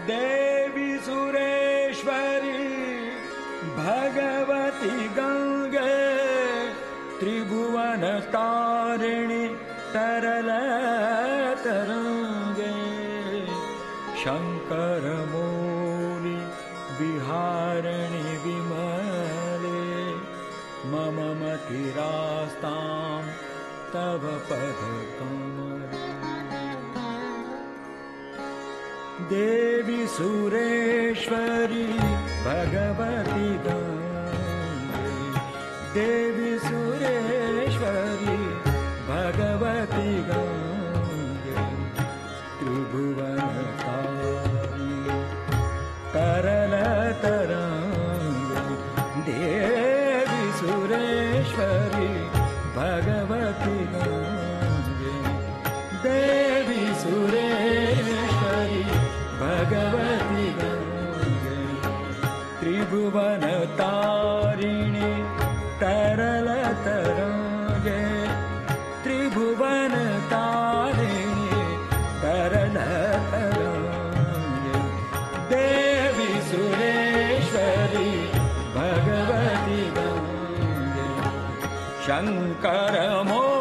देवी सुरेश्वरी भगवती गंगे त्रिभुवन तारिणी तरल तरंगे शंकर मौली विहारिणी विमले मम मतिरास्तां तव पद कमले। देवी सुरेश्वरी भगवती गंगे देवी सुरेश्वरी भगवती गंगे त्रिभुवन तारिणी तरल तरंगे देवी सुरेश्वरी भगवती गंगे देवी सुरेश्वरी भगवती गंगे त्रिभुवन तारिणी तरल तरंगे त्रिभुवन तारिणी तरल तरंगे देवी सुरेश्वरी भगवती गंगे शंकर मो